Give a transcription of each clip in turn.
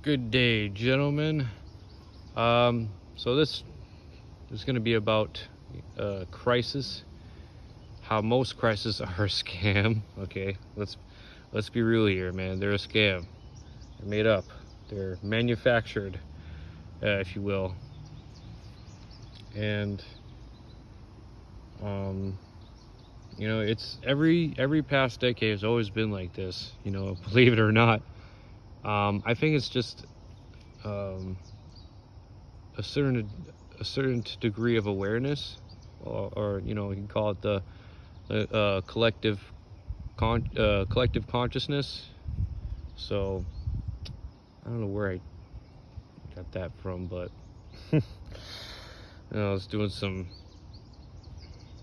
Good day, gentlemen. So this is going to be about crisis. How most crises are a scam. Okay, let's be real here, man. They're a scam. They're made up. They're manufactured, if you will. And it's every past decade has always been like this. Believe it or not. I think it's just a certain degree of awareness, or you can call it the collective consciousness. So I don't know where I got that from, but I was doing some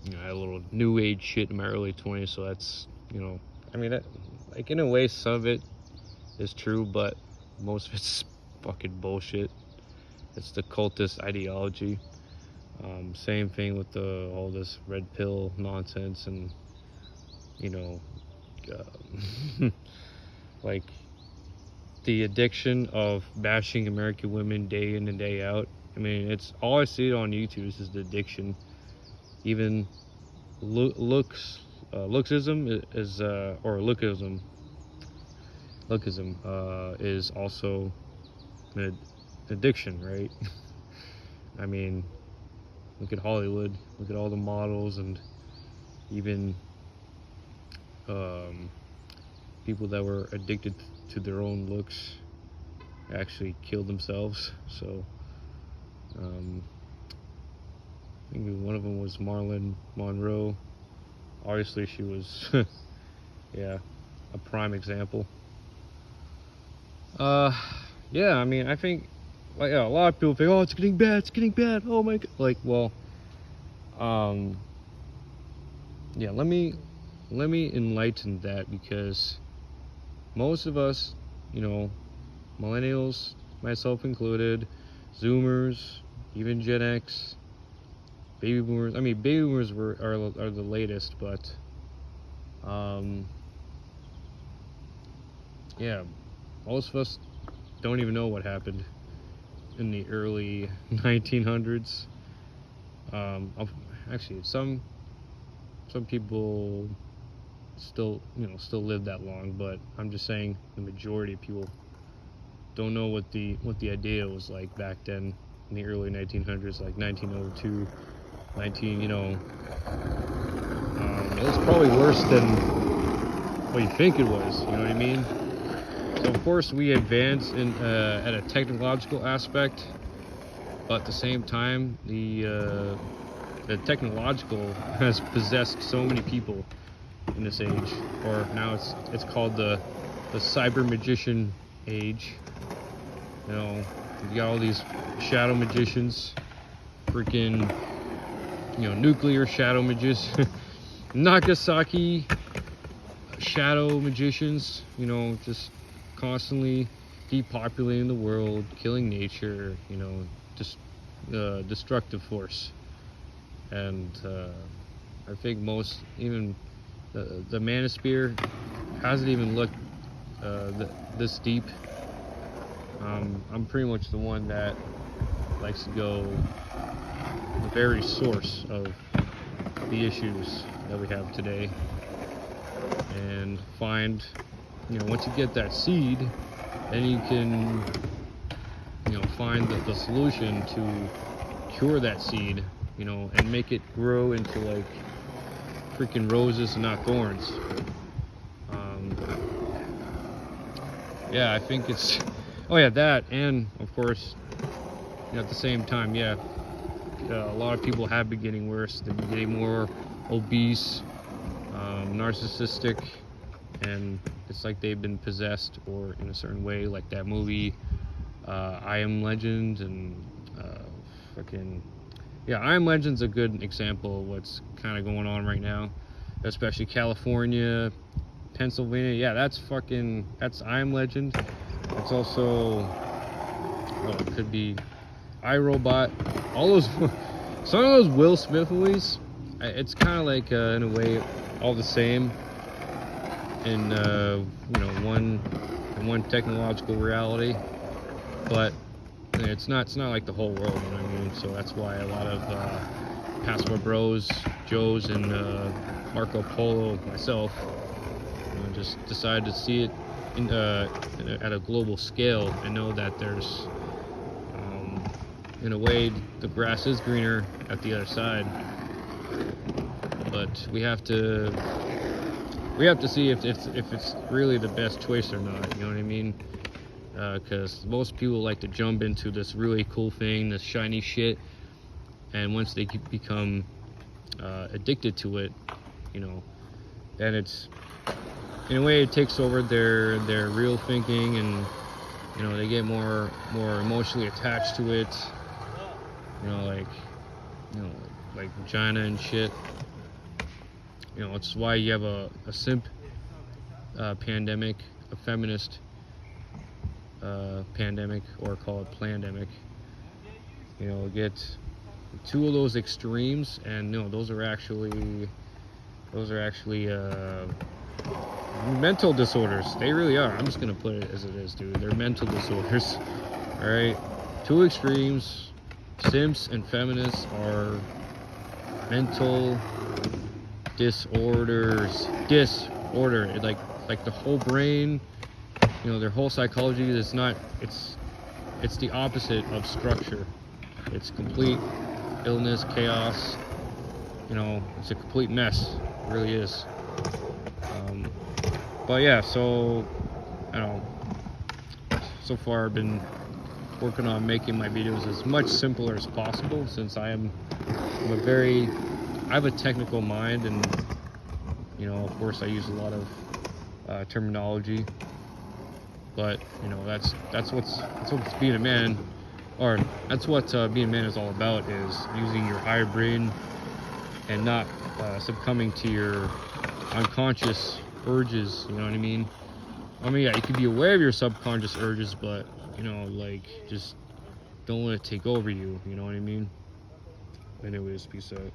I had a little new age shit in my early 20s, so that's like in a way some of it is true, but most of it's fucking bullshit. It's the cultist ideology. Same thing with all this red pill nonsense, and like the addiction of bashing American women day in and day out. I mean, it's all I see on YouTube is the addiction. Even looksism is or lookism is also an addiction, right? I mean, look at Hollywood, look at all the models, and even people that were addicted to their own looks actually killed themselves. So I think one of them was Marilyn Monroe. Obviously she was a prime example. Yeah, I mean, I think a lot of people think, oh, it's getting bad, oh my god. Let me enlighten that, because most of us, millennials, myself included, Zoomers, even Gen X, baby boomers. I mean, baby boomers are the latest, but most of us don't even know what happened in the early 1900s. Actually, some people still live that long, but I'm just saying the majority of people don't know what the idea was like back then in the early 1900s, like 1902, it was probably worse than what you think it was. You know what I mean? So of course we advance in at a technological aspect, but at the same time the technological has possessed so many people in this age, or now it's called the cyber magician age. You got all these shadow magicians, freaking nuclear shadow magicians, Nagasaki shadow magicians, just constantly depopulating the world, killing nature, just destructive force. And I think even the manosphere hasn't even looked this deep. I'm pretty much the one that likes to go the very source of the issues that we have today, and find, once you get that seed, then you can find the solution to cure that seed, and make it grow into like freaking roses and not thorns. I think it's that, and of course at the same time, a lot of people have been getting worse. They've been getting more obese, narcissistic, and it's like they've been possessed, or in a certain way, like that movie I Am Legend, and I Am Legend's a good example of what's kind of going on right now, especially California, Pennsylvania. That's I Am Legend. It's also, it could be iRobot. All those, some of those Will Smith movies, it's kind of like in a way all the same in one technological reality. but it's not like the whole world, you know what I mean? So that's why a lot of Passport Bros, Joes, and Marco Polo, myself, just decided to see it at a global scale and know that there's, in a way, the grass is greener at the other side. But we have to see if it's really the best choice or not. You know what I mean? Because most people like to jump into this really cool thing, this shiny shit, and once they become addicted to it, then it's, in a way, it takes over their real thinking, and they get more emotionally attached to it. Like vagina and shit. It's why you have a simp pandemic, a feminist pandemic, or call it plandemic. Get two of those extremes, and those are actually mental disorders. They really are. I'm just gonna put it as it is, dude. They're mental disorders. All right, two extremes. Simps and feminists are mental disorders. Like the whole brain, their whole psychology is not. It's the opposite of structure. It's complete illness, chaos. It's a complete mess. It really is. But yeah, so so far I've been working on making my videos as much simpler as possible, since I have a technical mind, and of course I use a lot of terminology, but that's what's being a man, or that's what being a man is all about, is using your higher brain and not succumbing to your unconscious urges. You know what I mean? Yeah, you can be aware of your subconscious urges, but just don't let it take over you. You know what I mean? Anyways, peace out.